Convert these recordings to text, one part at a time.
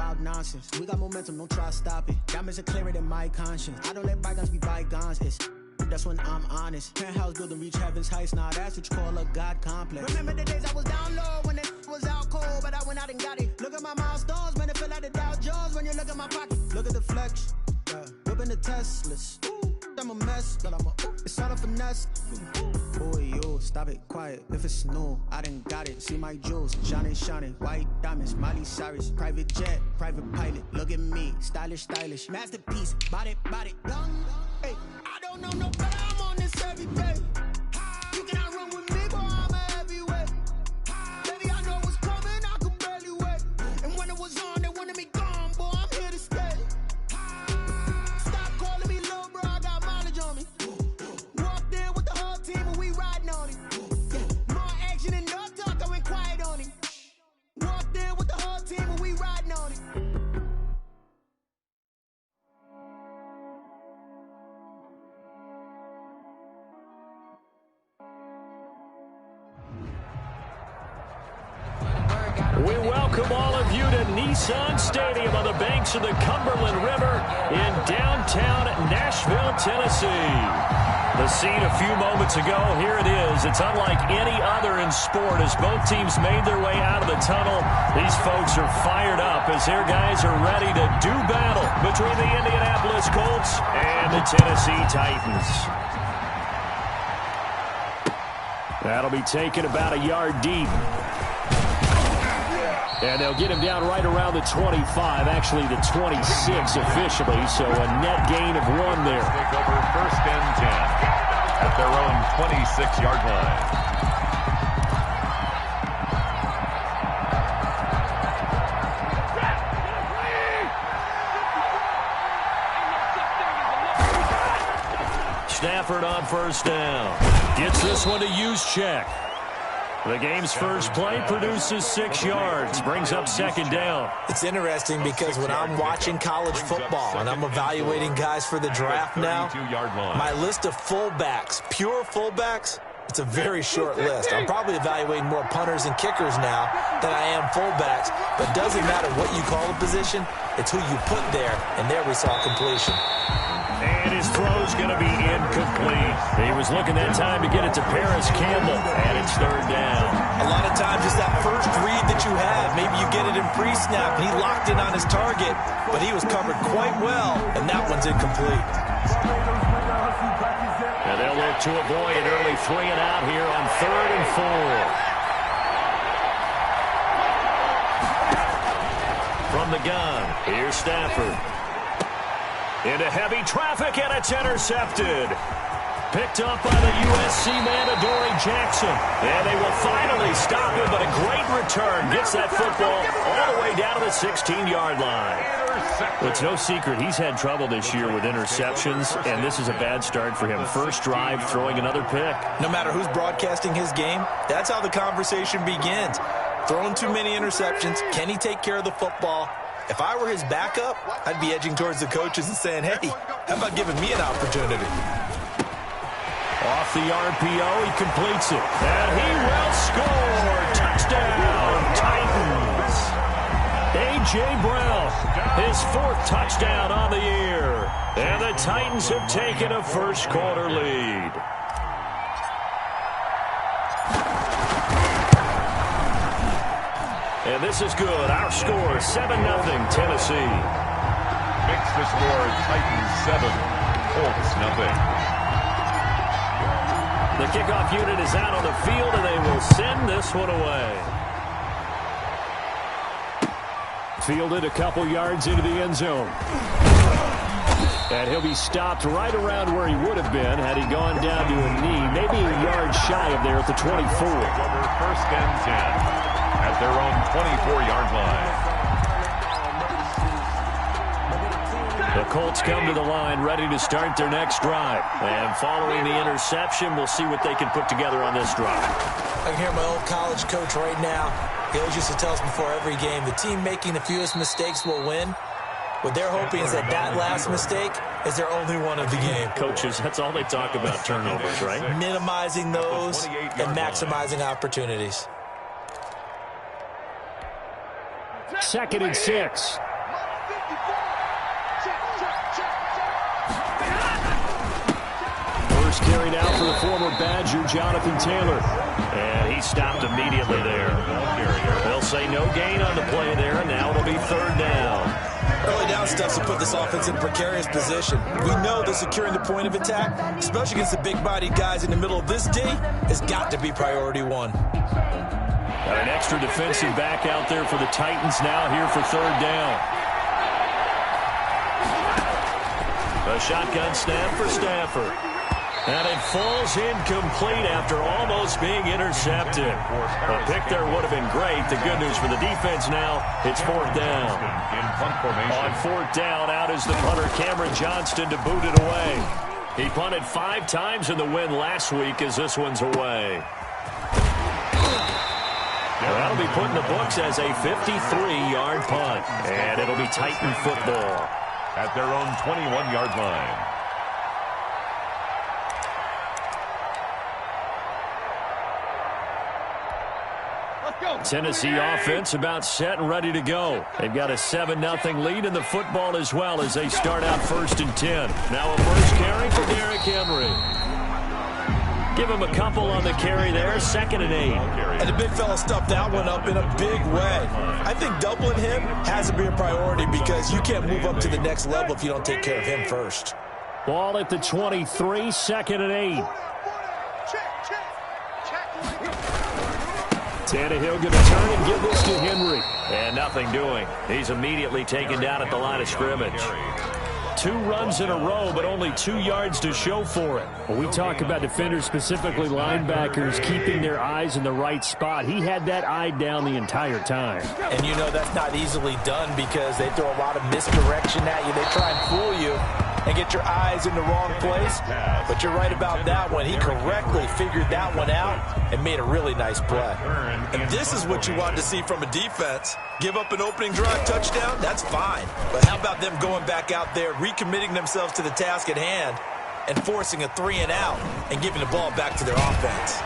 about nonsense. We got momentum, don't try to stop it. Diamonds are clearer than my conscience. I don't let bygones be bygones. That's when I'm honest. Penthouse building, reach heaven's heights. Nah, that's what you call a God complex. Remember the days I was down low when it was out cold, but I went out and got it. Look at my milestones, man, it feel like the Dow Jones when you look at my pocket. Look at the flex, whipping the Teslas. I'm a mess, but it's all a finesse. Boy, yo, stop it, quiet. If it's new, I done got it. See my jewels, shining, white diamonds, Miley Cyrus, private jet, private pilot. Look at me, stylish, masterpiece, body, young. Hey, I don't know no better. I'm on this every day. You cannot run with me, boy. I'm a heavyweight. Baby, I know what's coming. I could barely wait. And when it was on, they wanted me gone, boy. I'm here to stay. Stop calling me little bro. I got mileage on me. Walked in with the whole team and we riding on it. More action and no talk. I went quiet on it. Walked in with the whole team and we riding on it. We welcome all of you to Nissan Stadium on the banks of the Cumberland River in downtown Nashville, Tennessee. The scene a few moments ago, here it is. It's unlike any other in sport as both teams made their way out of the tunnel. These folks are fired up as their guys are ready to do battle between the Indianapolis Colts and the Tennessee Titans. That'll be taken about a yard deep. And they'll get him down right around the 25, actually the 26 officially, so a net gain of 1 there. Take over 1st and 10 at their own 26-yard line. Stafford on 1st down. Gets this one to Juszczyk. The game's first play produces 6 yards, brings up 2nd down. It's interesting because when I'm watching college football and I'm evaluating guys for the draft now, my list of fullbacks, pure fullbacks, it's a very short list. I'm probably evaluating more punters and kickers now than I am fullbacks, but it doesn't matter what you call a position, it's who you put there, and there we saw completion. And his throw's going to be incomplete. He was looking that time to get it to Paris Campbell, and it's 3rd down. A lot of times it's that first read that you have. Maybe you get it in pre-snap, and he locked in on his target, but he was covered quite well, and that one's incomplete. And they'll look to avoid an early 3 and out here on 3rd and 4. From the gun, here's Stafford. Into heavy traffic, and it's intercepted. Picked up by the USC man, Adoree Jackson. And they will finally stop him, but a great return. Gets that football all the way down to the 16-yard line. Well, it's no secret he's had trouble this year with interceptions, and this is a bad start for him. First drive, throwing another pick. No matter who's broadcasting his game, that's how the conversation begins. Throwing too many interceptions. Can he take care of the football? If I were his backup, I'd be edging towards the coaches and saying, hey, how about giving me an opportunity? Off the RPO, he completes it. And he will score. Touchdown, Titans. A.J. Brown, his 4th touchdown on the year. And the Titans have taken a first-quarter lead. And this is good. Our score, 7-0, Tennessee. Makes the score Titans 7, Colts 0. The kickoff unit is out on the field, and they will send this one away. Fielded a couple yards into the end zone. And he'll be stopped right around where he would have been had he gone down to a knee, maybe a yard shy of there at the 24. Over 1st and 10. At their own 24-yard line. The Colts come to the line ready to start their next drive. And following the interception, we'll see what they can put together on this drive. I can hear my old college coach right now. He always used to tell us before every game, the team making the fewest mistakes will win. What they're hoping is that last mistake is their only one of the game. Coaches, that's all they talk about, turnovers, right? Minimizing those and maximizing opportunities. 2nd and 6. carry now for the former Badger, Jonathan Taylor. And he stopped immediately there. They'll say no gain on the play there, and now it'll be third down. Early down steps to put this offense in a precarious position. We know that securing the point of attack, especially against the big-bodied guys in the middle of this D, has got to be priority one. Got an extra defensive back out there for the Titans now here for third down. A shotgun snap for Stafford. And it falls incomplete after almost being intercepted. A pick there would have been great. The good news for the defense now, it's fourth down. On fourth down, out is the punter Cameron Johnston to boot it away. He punted 5 times in the win last week as this one's away. That'll be put in the books as a 53-yard punt. And it'll be Titan football. At their own 21-yard line. Tennessee offense about set and ready to go. They've got a 7-0 lead in the football as well as they start out 1st and 10. Now a first carry for Derrick Henry. Give him a couple on the carry there, 2nd and 8. And the big fella stuffed that one up in a big way. I think doubling him has to be a priority because you can't move up to the next level if you don't take care of him first. Ball at the 23, 2nd and 8. Tannehill going to turn and give this to Henry. And nothing doing. He's immediately taken down at the line of scrimmage. 2 runs in a row, but only 2 yards to show for it. When we talk about defenders, specifically linebackers, keeping their eyes in the right spot, he had that eye down the entire time. And you know that's not easily done because they throw a lot of misdirection at you. They try and fool you and get your eyes in the wrong place. But you're right about that one. He correctly figured that one out and made a really nice play. And this is what you want to see from a defense. Give up an opening drive touchdown, that's fine. But how about them going back out there, recommitting themselves to the task at hand, and forcing a 3-and-out and giving the ball back to their offense.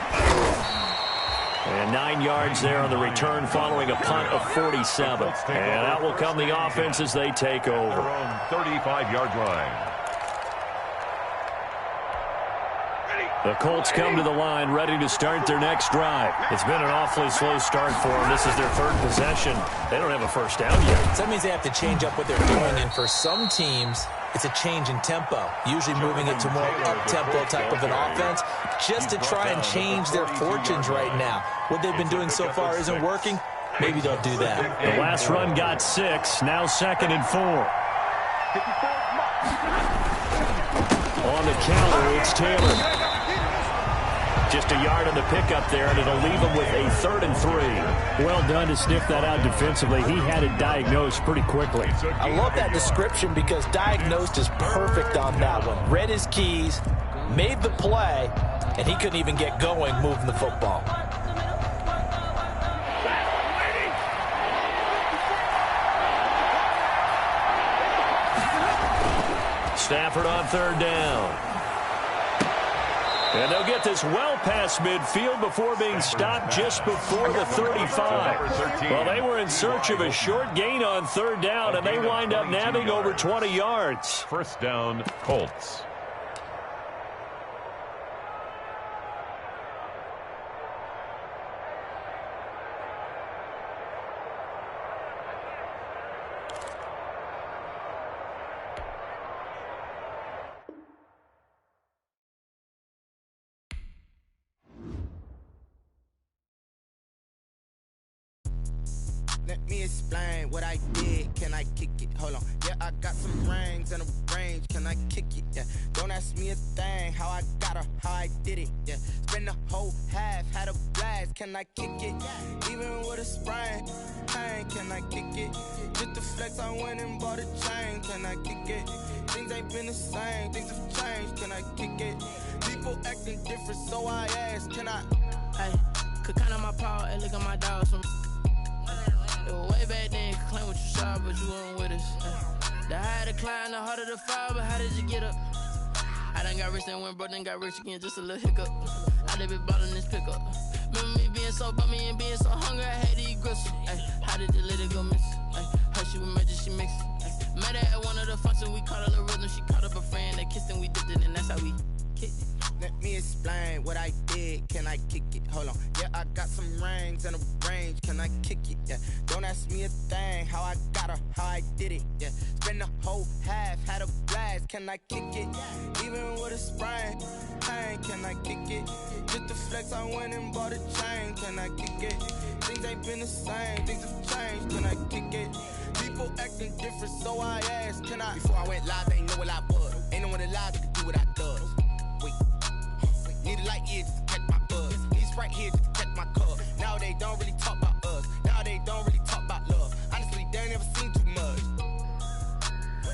And 9 yards there on the return following a punt of 47. And out will come the offense as they take over. Their own 35-yard line. The Colts come to the line ready to start their next drive. It's been an awfully slow start for them. This is their 3rd possession. They don't have a first down yet. So that means they have to change up what they're doing, and for some teams, it's a change in tempo, usually moving it to more up-tempo type of an offense just to try and change their fortunes right now. What they've been doing so far isn't working. Maybe they'll do that. The last run got 6, now 2nd and 4. On the counter, it's Taylor. Just a yard on the pickup there, and it'll leave him with a 3rd and 3. Well done to sniff that out defensively. He had it diagnosed pretty quickly. I love that description because diagnosed is perfect on that one. Read his keys, made the play, and he couldn't even get going moving the football. Stafford on 3rd down. And they'll get this well past midfield before being stopped just before the 35. Well, they were in search of a short gain on 3rd down, and they wind up nabbing over 20 yards. First down, Colts. Let me explain what I did. Can I kick it? Hold on. Yeah, I got some rings and a range. Can I kick it? Yeah. Don't ask me a thing. How I got her, how I did it. Yeah. Spend the whole half, had a blast. Can I kick it? Even with a sprain. Pain, can I kick it? Just the flex, I went and bought a chain. Can I kick it? Things ain't been the same. Things have changed. Can I kick it? People acting different, so I ask. Can I? Hey, could count on my power and look at my dogs from. Way back then, you could claim what you saw, but you weren't with us. The higher the climb, the harder the fall, but how did you get up? I done got rich and went broke, then got rich again, just a little hiccup. I done been ballin' this pickup. Remember me being so bummy and being so hungry, I had to eat gristle. How did the lady go miss? How she was magic, she mixed. Met her at one of the functions, we caught a little rhythm, she caught up a friend, they kissed and we dipped it, and that's how we. kick it. Let me explain what I did. Can I kick it? Hold on. Yeah, I got some rings and a range. Can I kick it? Yeah. Don't ask me a thing. How I got her, how I did it. Yeah. Spend the whole half, had a blast. Can I kick it? Even with a sprain. Pain, can I kick it? Just to flex, I went and bought a chain. Can I kick it? Things ain't been the same. Things have changed. Can I kick it? People acting different, so I asked, can I? Before I went live, they ain't know what I was. Ain't no one alive that could do what I does. Wait. Need a light here just to catch my buzz. Need Sprite here just to catch my cup. Now they don't really talk about us. Now they don't really talk about love. Honestly, they ain't never seen too much.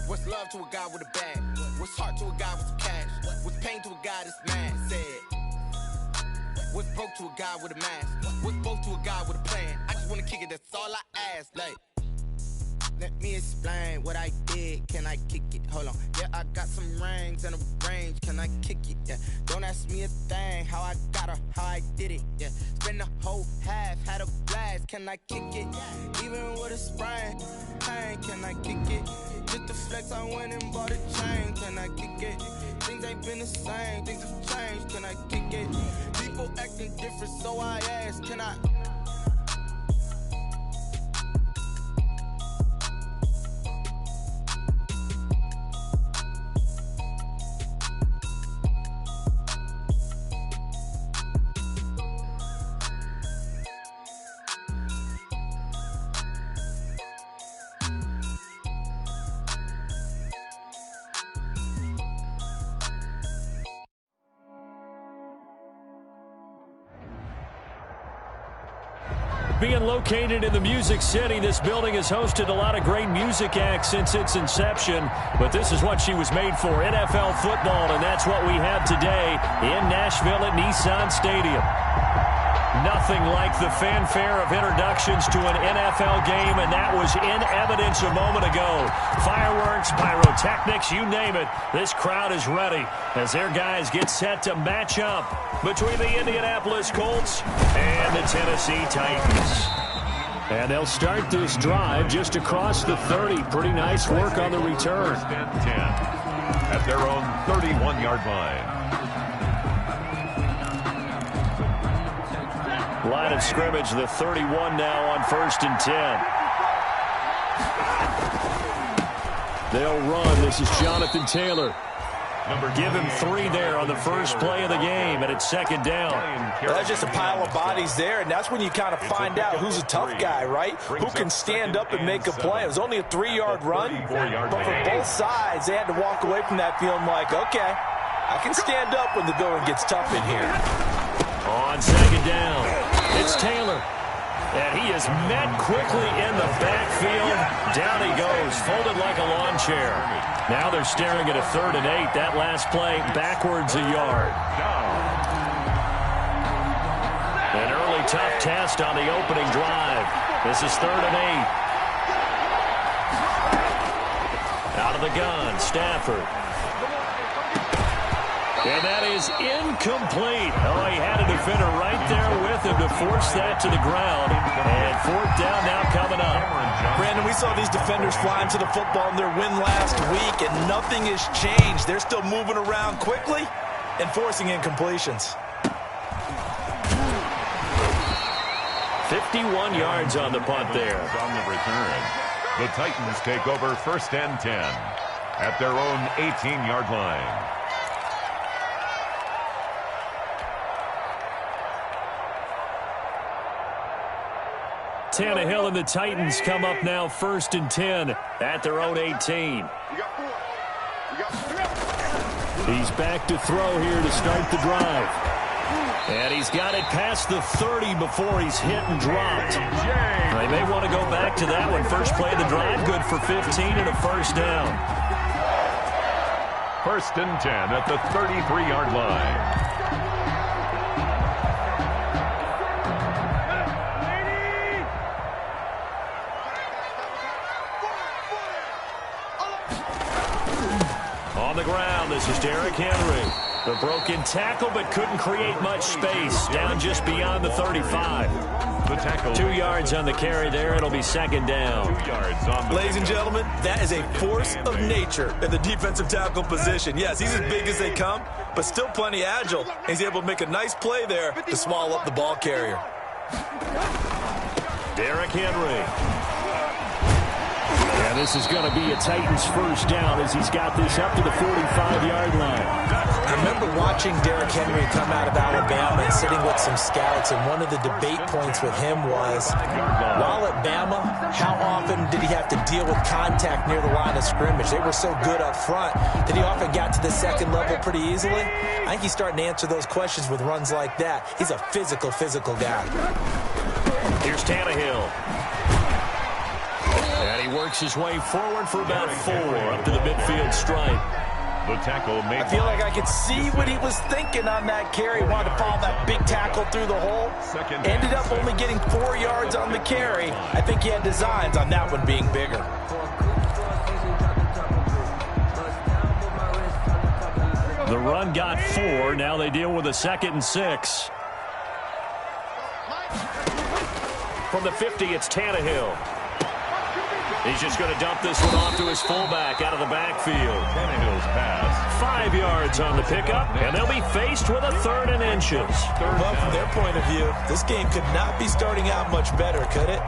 What's love to a guy with a bag? What's heart to a guy with some cash? What's pain to a guy that's mad? Said. What's broke to a guy with a mask? What's both to a guy with a plan? I just wanna kick it, that's all I ask. Like, let me explain what I did. Can I kick it? Hold on. Yeah, I got some rings and a range. Can I kick it? Yeah. Don't ask me a thing. How I got her, how I did it. Yeah. Spend the whole half, had a blast. Can I kick it? Even with a sprain. Pain, can I kick it? Just to flex, I went and bought a chain. Can I kick it? Things ain't been the same. Things have changed. Can I kick it? People acting different, so I asked, can I? Being located in the Music City, this building has hosted a lot of great music acts since its inception, but this is what she was made for, NFL football, and that's what we have today in Nashville at Nissan Stadium. Nothing like the fanfare of introductions to an NFL game, and that was in evidence a moment ago. Fireworks, pyrotechnics, you name it. This crowd is ready as their guys get set to match up between the Indianapolis Colts and the Tennessee Titans. And they'll start this drive just across the 30. Pretty nice work on the return. First and 10 at their own 31-yard line. Line of scrimmage, the 31 now on 1st and 10. They'll run. This is Jonathan Taylor. Give him 3 there on the first play of the game, and it's 2nd down. That's just a pile of bodies there, and that's when you kind of find out who's a tough guy, right? Who can stand up and make a play. It was only a 3-yard run, but for both sides, they had to walk away from that feeling like, okay, I can stand up when the going gets tough in here. On 2nd down, it's Taylor. And he is met quickly in the backfield. Down he goes, folded like a lawn chair. Now they're staring at a 3rd and 8. That last play, backwards a yard. An early tough test on the opening drive. This is 3rd and 8. Out of the gun, Stafford. And that is incomplete. Oh, he had a defender right there with him to force that to the ground. And 4th down now coming up. Brandon, we saw these defenders flying to the football in their win last week, and nothing has changed. They're still moving around quickly and forcing incompletions. 51 yards on the punt there. On the return, the Titans take over 1st and 10 at their own 18-yard line. Tannehill and the Titans come up now 1st and 10 at their own 18. He's back to throw here to start the drive. And he's got it past the 30 before he's hit and dropped. They may want to go back to that one. First play of the drive, good for 15 and a 1st down. 1st and 10 at the 33-yard line. On the ground, this is Derrick Henry. The broken tackle, but couldn't create much space. Down just beyond the 35. The tackle. 2 yards on the carry there. It'll be second down. 2 yards on the Ladies and gentlemen, that is a force of nature in the defensive tackle position. Yes, he's as big as they come, but still plenty agile. He's able to make a nice play there to swallow up the ball carrier. Derrick Henry. Yeah, this is going to be a Titans first down as he's got this up to the 45-yard line. I remember watching Derrick Henry come out of Alabama and sitting with some scouts, and one of the debate points with him was, while at Bama, how often did he have to deal with contact near the line of scrimmage? They were so good up front that he often got to the second level pretty easily. I think he's starting to answer those questions with runs like that. He's a physical guy. Here's Tannehill. And he works his way forward for about 4 up to the midfield stripe. The tackle made. I feel like I could see what he was thinking on that carry. Wanted to follow that big tackle through the hole. Ended up only getting 4 yards on the carry. I think he had designs on that one being bigger. The run got 4. Now they deal with a 2nd and 6. From the 50, it's Tannehill. He's just going to dump this one off to his fullback out of the backfield. Tannehill's pass. 5 yards on the pickup, and they'll be faced with a 3rd and inches. Well, from their point of view, this game could not be starting out much better, could it?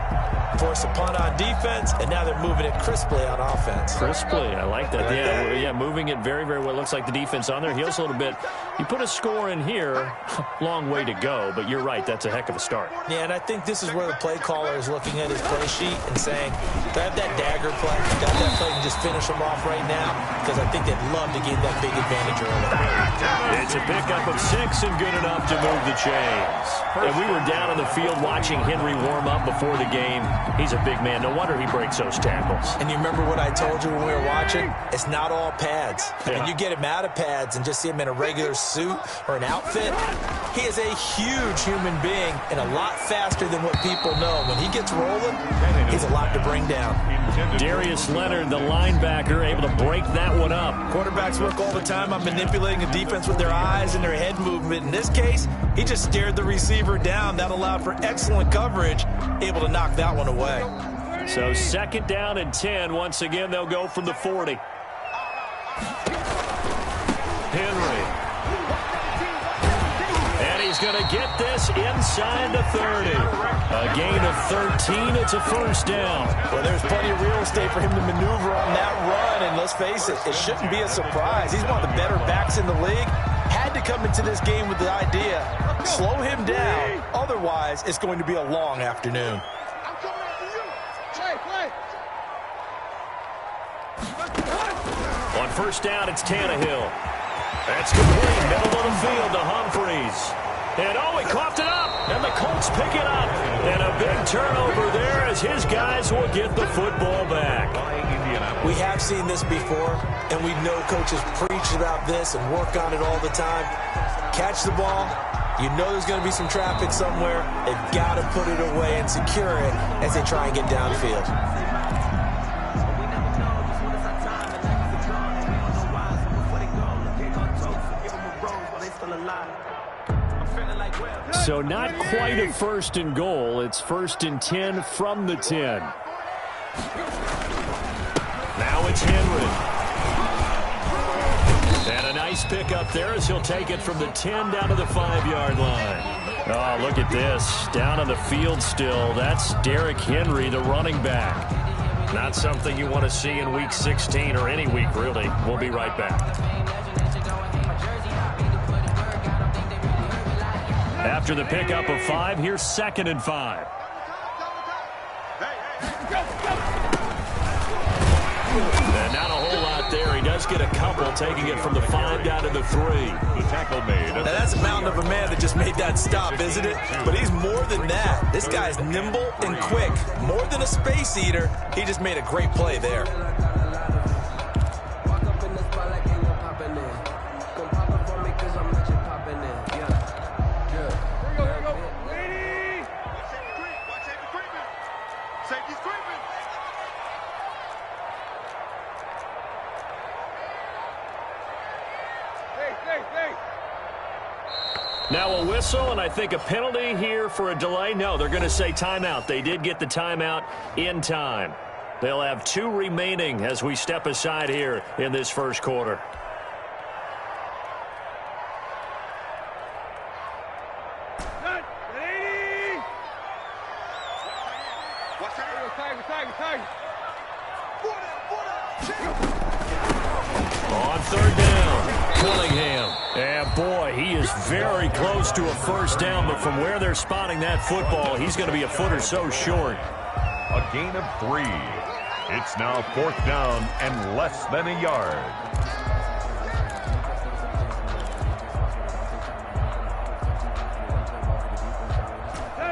Force a punt on defense, and now they're moving it crisply on offense. Crisply, I like that. Yeah, moving it very, very well. Looks like the defense on there heals a little bit. You put a score in here, long way to go, but you're right, that's a heck of a start. Yeah, and I think this is where the play caller is looking at his play sheet and saying, grab that dagger play, grab that play and just finish them off right now, because I think they'd love to gain that big advantage early. It's a pickup of 6 and good enough to move the chains. And we were down on the field watching Henry warm up before the game. He's a big man. No wonder he breaks those tackles. And you remember what I told you when we were watching? It's not all pads. Yeah. And you get him out of pads and just see him in a regular suit or an outfit. He is a huge human being and a lot faster than what people know. When he gets rolling, he's a lot to bring down. Darius Leonard, the linebacker, able to break that one up. Quarterbacks work all the time on manipulating the defense with their eyes and their head movement. In this case, he just stared the receiver down. That allowed for excellent coverage, able to knock that one away. So 2nd down and 10. Once again, they'll go from the 40. Henry. And he's going to get this inside the 30. A gain of 13. It's a first down. Well, there's plenty of real estate for him to maneuver on that run. And let's face it, it shouldn't be a surprise. He's one of the better backs in the league. Had to come into this game with the idea, slow him down. Otherwise, it's going to be a long afternoon. On first down, it's Tannehill. That's complete. Middle of the field to Humphreys. And he coughed it up. And the Colts pick it up. And a big turnover there as his guys will get the football back. We have seen this before, and we know coaches preach about this and work on it all the time. Catch the ball. You know there's going to be some traffic somewhere. They've got to put it away and secure it as they try and get downfield. So not quite a 1st and goal. It's 1st and 10 from the 10. Now it's Henry. And a nice pickup there as he'll take it from the 10 down to the 5-yard line. Oh, look at this. Down on the field still. That's Derrick Henry, the running back. Not something you want to see in Week 16 or any week, really. We'll be right back. After the pickup of 5, here's 2nd and 5. And not a whole lot there. He does get a couple, taking it from the 5 down to the 3. The tackle made. Now that's a mountain of a man that just made that stop, isn't it? But he's more than that. This guy's nimble and quick. More than a space eater, he just made a great play there. Now a whistle, and I think a penalty here for a delay. No, they're going to say timeout. They did get the timeout in time. They'll have 2 remaining as we step aside here in this first quarter. On third down, Cunningham. And boy, he is very close to a first down, but from where they're spotting that football, he's going to be a foot or so short. A gain of 3. It's now 4th down and less than a yard.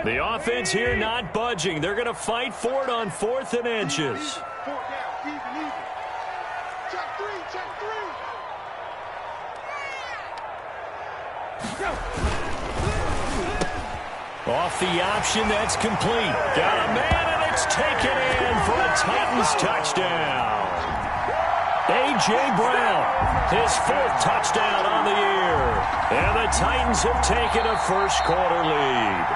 The offense here not budging. They're going to fight for it on 4th and inches. Off the option, that's complete. Got a man, and it's taken in for a Titans touchdown. A.J. Brown, his 4th touchdown on the year. And the Titans have taken a first quarter lead.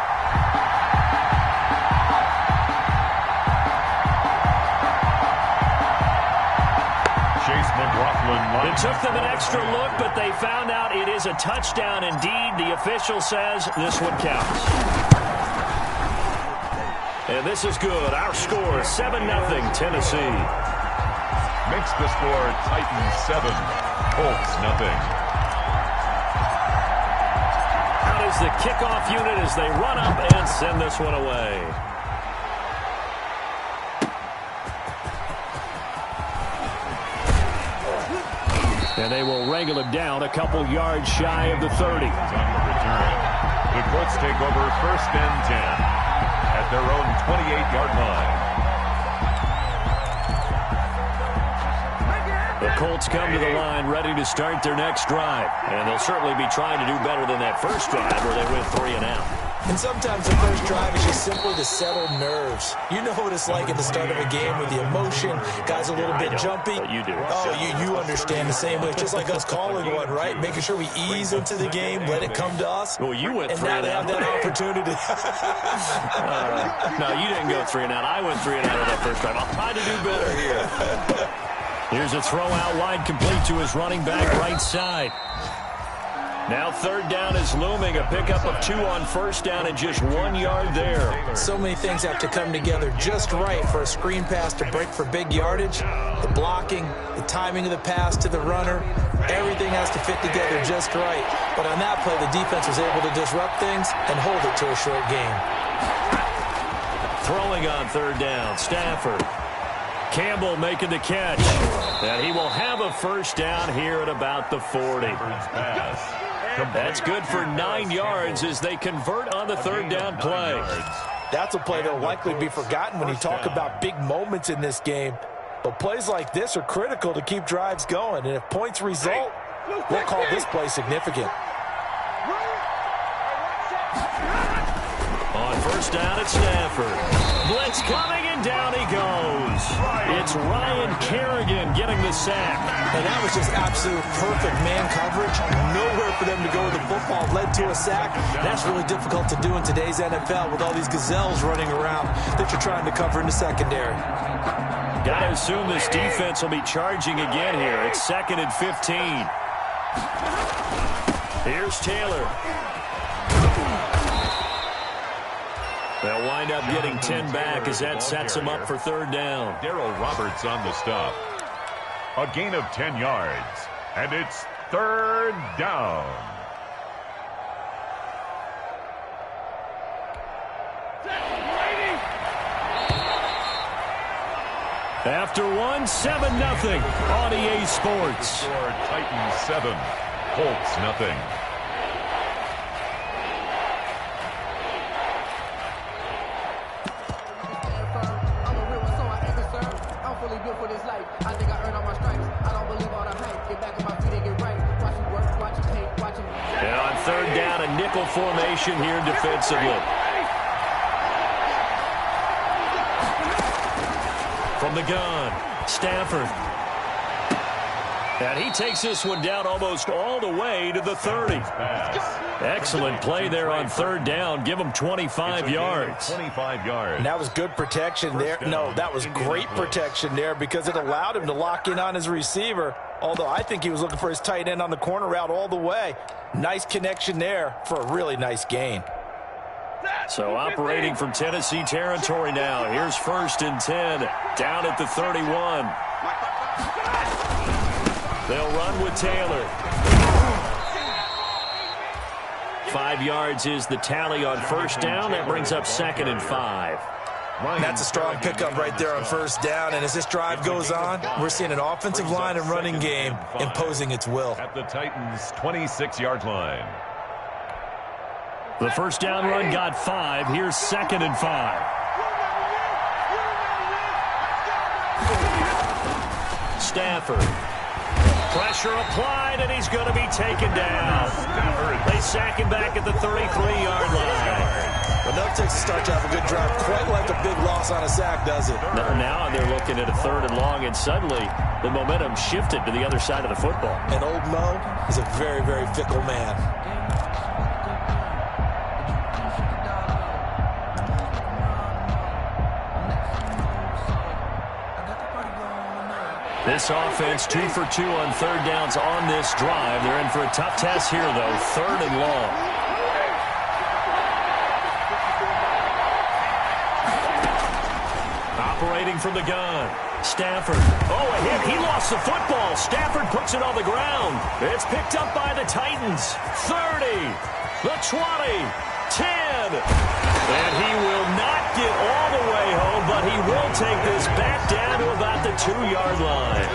It took them an extra look, but they found out it is a touchdown indeed. The official says this one counts. And this is good. Our score, 7-0, Tennessee. Makes the score Titans 7, Colts nothing. Out is the kickoff unit as they run up and send this one away. And they will wrangle him down a couple yards shy of the 30. On the return, the Colts take over 1st and 10 at their own 28-yard line. The Colts come to the line ready to start their next drive. And they'll certainly be trying to do better than that first drive where they went 3 and out. And sometimes the first drive is just simply to settle nerves. You know what it's like at the start of a game with the emotion. Guys a little bit jumpy. You do. Oh, you understand the same way. It's just like us calling one, right? Making sure we ease into the game, let it come to us. Well, you went 3 and and out. now they have that opportunity. No, you didn't go 3 and out. I went 3 and out of that first drive. I'll try to do better here. Here's a throw out wide, complete to his running back right side. Now 3rd down is looming, a pickup of 2 on 1st down and just 1 yard there. So many things have to come together just right for a screen pass to break for big yardage. The blocking, the timing of the pass to the runner, everything has to fit together just right. But on that play, the defense was able to disrupt things and hold it to a short game. Throwing on 3rd down, Stafford. Campbell making the catch. And he will have a first down here at about the 40. That's good for 9 yards as they convert on the 3rd down play. That's a play that will likely be forgotten when you talk about big moments in this game. But plays like this are critical to keep drives going. And if points result, we'll call this play significant. On 1st down, it's Stafford. Blitz coming, and down he goes. It's Ryan Kerrigan getting the sack. And that was just absolute perfect man coverage. Nowhere for them to go with the football. Led to a sack. That's really difficult to do in today's NFL with all these gazelles running around that you're trying to cover in the secondary. Got to assume this defense will be charging again here. It's 2nd and 15. Here's Taylor. They'll wind up getting 10 back as that sets them up for 3rd down. Darryl Roberts on the stop. A gain of 10 yards, and it's 3rd down. After 1, 7-0 on EA Sports. Score Titans 7, Colts nothing. And on 3rd down, a nickel formation here defensively. From the gun, Stafford. And he takes this one down almost all the way to the 30. Excellent play there on third down. Give him 25 yards. 25 yards. And that was good protection there. No, that was great protection there because it allowed him to lock in on his receiver. Although I think he was looking for his tight end on the corner route all the way. Nice connection there for a really nice gain. So operating from Tennessee territory now. Here's 1st and 10 down at the 31. They'll run with Taylor. 5 yards is the tally on first down. That brings up 2nd and 5. That's a strong pickup right there on first down. And as this drive goes on, we're seeing an offensive line and running game imposing its will. At the Titans' 26-yard line. The first down run got 5. Here's 2nd and 5. Stafford. Pressure applied, and he's going to be taken down. They sack him back at the 33-yard line. But no takes to start to have a good drive, quite like a big loss on a sack, does it? Now they're looking at a 3rd and long, and suddenly the momentum shifted to the other side of the football. And old Mo is a very, very fickle man. This offense 2 for 2 on third downs on this drive. They're in for a tough test here, though. 3rd and long. Operating from the gun. Stafford. Oh, a hit. He lost the football. Stafford puts it on the ground. It's picked up by the Titans. 30. The 20. 10. And he will not get all the way home, but he will take this back down to about the 2-yard line.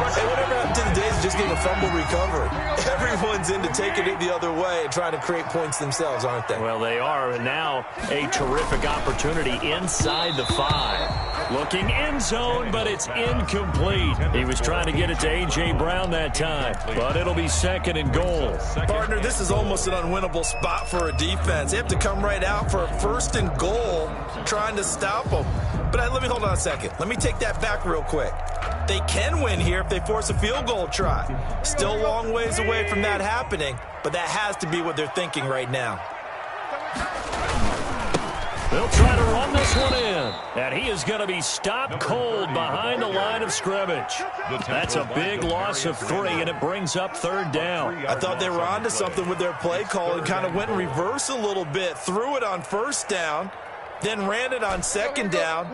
Hey, whatever happened to the days of just getting a fumble recovery? Everyone's into taking it the other way and trying to create points themselves, aren't they? Well, they are, and now a terrific opportunity inside the 5. Looking end zone, but it's incomplete. He was trying to get it to A.J. Brown that time, but it'll be 2nd and goal. Partner, this is almost an unwinnable spot for a defense. They have to come right out for a 1st and goal trying to stop them. But let me hold on a second. Let me take that back real quick. They can win here if they force a field goal try. Still a long ways away from that happening, but that has to be what they're thinking right now. They'll try to run this one in, and he is going to be stopped cold behind the line of scrimmage. That's a big loss of 3, and it brings up 3rd down. I thought they were onto something with their play call and kind of went in reverse a little bit, threw it on 1st down, then ran it on 2nd down.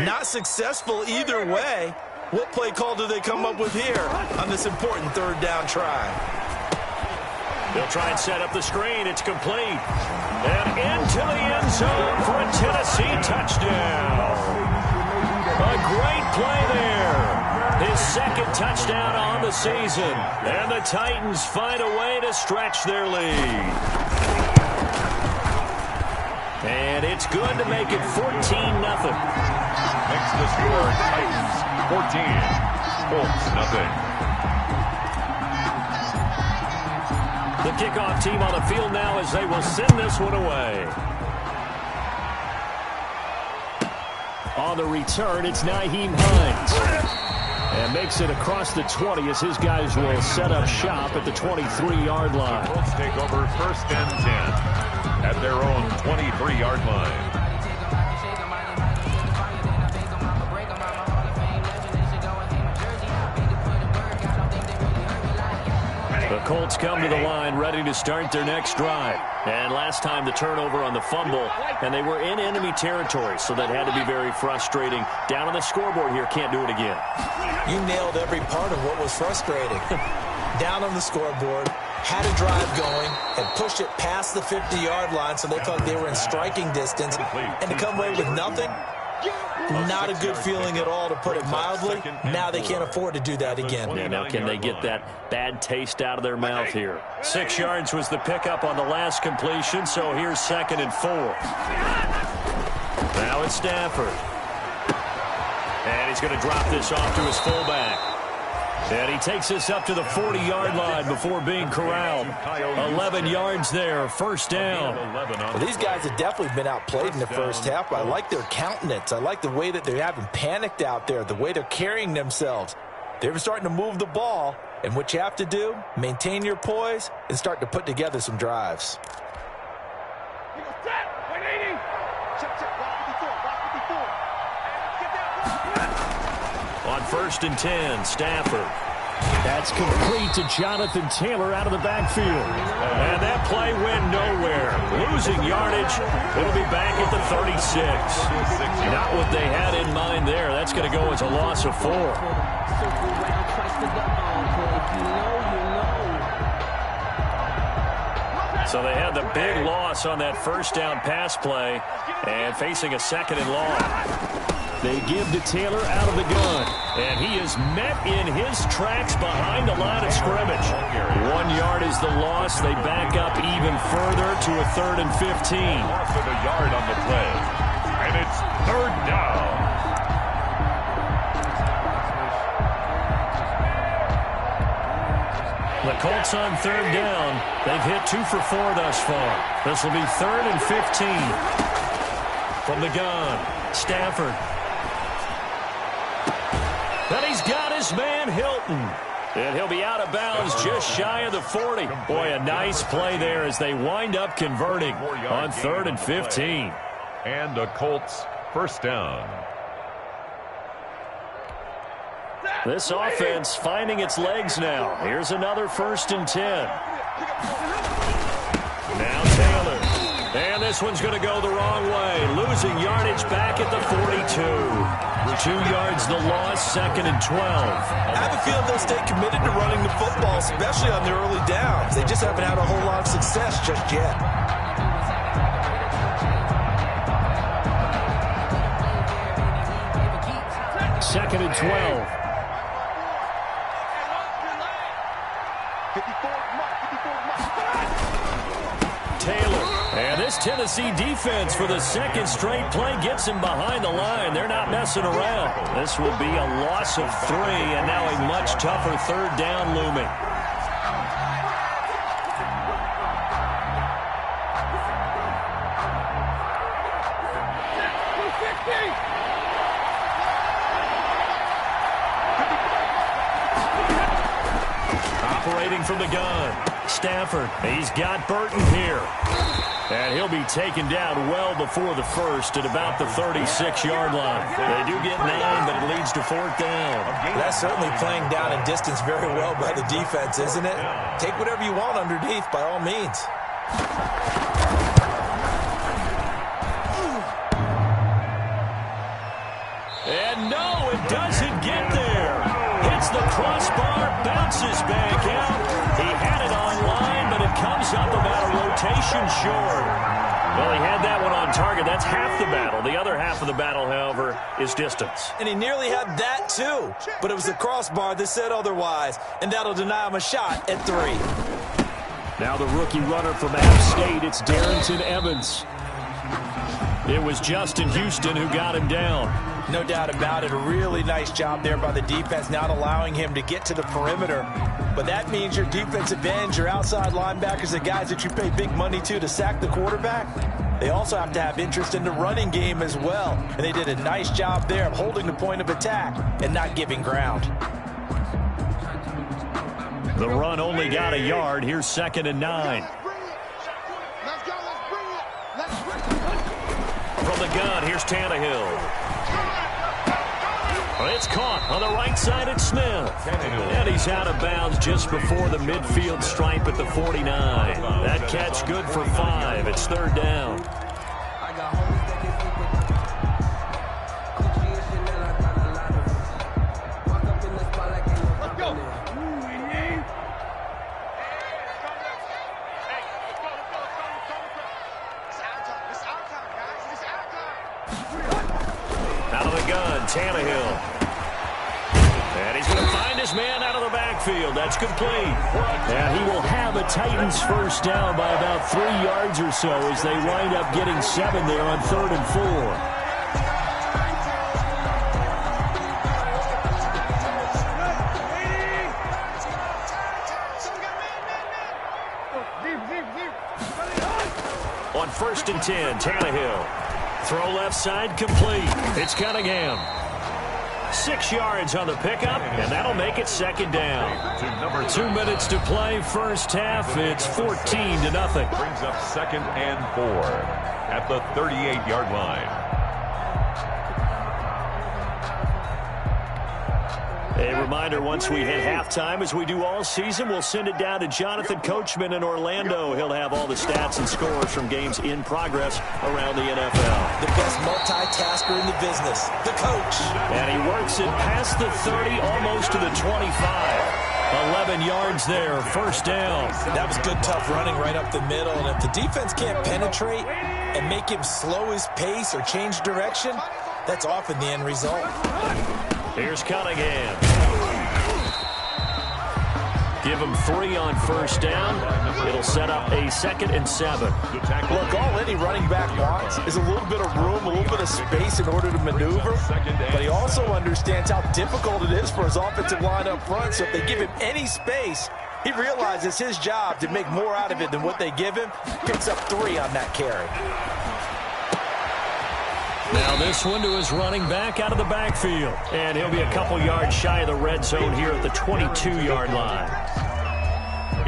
Not successful either way. What play call do they come up with here on this important 3rd down try? They'll try and set up the screen. It's complete. And into the end zone for a Tennessee touchdown. A great play there. His 2nd touchdown on the season. And the Titans find a way to stretch their lead. And it's good to make it 14-0. Next to score, Titans 14, Colts nothing. The kickoff team on the field now as they will send this one away. On the return, it's Nyheim Hines. And makes it across the 20 as his guys will set up shop at the 23-yard line. The Colts take over 1st and 10 at their own 23-yard line. The Colts come to the line ready to start their next drive. And last time the turnover on the fumble, and they were in enemy territory, so that had to be very frustrating. Down on the scoreboard here, can't do it again. You nailed every part of what was frustrating. Down on the scoreboard, had a drive going, and pushed it past the 50-yard line so they thought they were in striking distance, and to come away with nothing, not a good feeling at all, to put it mildly. Now they can't afford to do that again. Yeah, now can they get that bad taste out of their mouth here? 6 yards was the pickup on the last completion, so here's 2nd and 4. Now it's Stafford. And he's going to drop this off to his fullback. And he takes this up to the 40-yard line before being corralled. 11 yards there, 1st down. Well, these guys have definitely been outplayed in the first half, but I like their countenance. I like the way that they haven't panicked out there, the way they're carrying themselves. They're starting to move the ball, and what you have to do, maintain your poise and start to put together some drives. On 1st and 10, Stafford. That's complete to Jonathan Taylor out of the backfield. And that play went nowhere. Losing yardage. It'll be back at the 36. Not what they had in mind there. That's going to go as a loss of 4. So they had the big loss on that first down pass play and facing a 2nd and long. They give to Taylor out of the gun. And he is met in his tracks behind the line of scrimmage. 1 yard is the loss. They back up even further to a 3rd and 15. Loss of a yard on the play. And it's 3rd down. The Colts on 3rd down. They've hit 2 for 4 thus far. This will be 3rd and 15. From the gun, Stafford. Then he's got his man, Hilton. And he'll be out of bounds just shy of the 40. Boy, a nice play there as they wind up converting on 3rd and 15. And the Colts first down. This offense finding its legs now. Here's another 1st and 10. Now Taylor. And this one's going to go the wrong way. Losing yardage back at the 42. 2 yards the loss, 2nd and 12. I have a feeling they'll stay committed to running the football, especially on the early downs. They just haven't had a whole lot of success just yet. Second and 12. Taylor. And this Tennessee defense for the 2nd straight play gets him behind the line. They're not messing around. This will be a loss of 3, and now a much tougher 3rd down looming. Operating from the gun, Stafford. He's got Burton here. And he'll be taken down well before the 1st at about the 36-yard line. They do get 9, but it leads to 4th down. That's certainly playing down in distance very well by the defense, isn't it? Take whatever you want underneath, by all means. And no, it doesn't get there. Hits the crossbar, bounces back out. He had it online, but it comes up about a rotation short. Well, he had that one on target. That's half the battle. The other half of the battle, however, is distance. And he nearly had that, too. But it was the crossbar that said otherwise, and that'll deny him a shot at 3. Now the rookie runner from App State, it's Darrington Evans. It was Justin Houston who got him down. No doubt about it. A really nice job there by the defense, not allowing him to get to the perimeter. But that means your defensive ends, your outside linebackers, the guys that you pay big money to sack the quarterback, they also have to have interest in the running game as well. And they did a nice job there of holding the point of attack and not giving ground. The run only got a yard. Here's 2nd and 9. From the gun, here's Tannehill. It's caught on the right side at Smith. And he's out of bounds just before the midfield stripe at the 49. That catch good for 5. It's 3rd down. Out of the gun, Tannehill. And he's going to find his man out of the backfield. That's complete. And he will have a Titans first down by about 3 yards or so as they wind up getting 7 there on 3rd and 4. On 1st and 10, Tannehill. Throw left side complete. It's Cunningham. 6 yards on the pickup, and that'll make it second down. 2 minutes to play, first half. It's 14-0. Brings up 2nd and 4 at the 38-yard line. A reminder, once we hit halftime, as we do all season, we'll send it down to Jonathan Coachman in Orlando. He'll have all the stats and scores from games in progress around the NFL. The best multitasker in the business, the coach. And he works it past the 30, almost to the 25. 11 yards there, first down. That was good, tough running right up the middle. And if the defense can't penetrate and make him slow his pace or change direction, that's often the end result. Here's Cunningham. Give him 3 on first down. It'll set up a 2nd and 7. Look, all any running back wants is a little bit of room, a little bit of space in order to maneuver. But he also understands how difficult it is for his offensive line up front. So if they give him any space, he realizes his job to make more out of it than what they give him. Picks up 3 on that carry. Now this one to his running back out of the backfield. And he'll be a couple yards shy of the red zone here at the 22-yard line.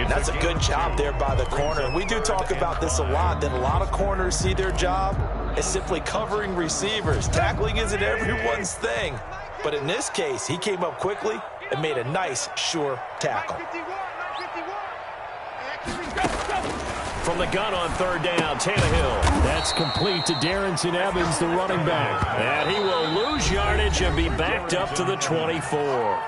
That's a good job there by the corner. And we do talk about this a lot, that a lot of corners see their job as simply covering receivers. Tackling isn't everyone's thing. But in this case, he came up quickly and made a nice, sure tackle. From the gun on third down, Tannehill. That's complete to Darrington Evans, the running back. And he will lose yardage and be backed up to the 24.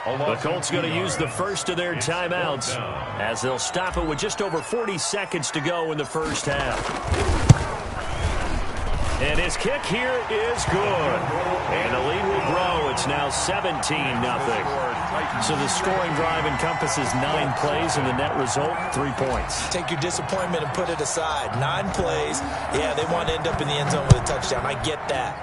The Colts going to use the first of their timeouts as they'll stop it with just over 40 seconds to go in the first half. And his kick here is good. And the lead will grow. It's now 17-0. So the scoring drive encompasses 9 plays, and the net result, 3 points. Take your disappointment and put it aside. 9 plays. Yeah, they want to end up in the end zone with a touchdown. I get that.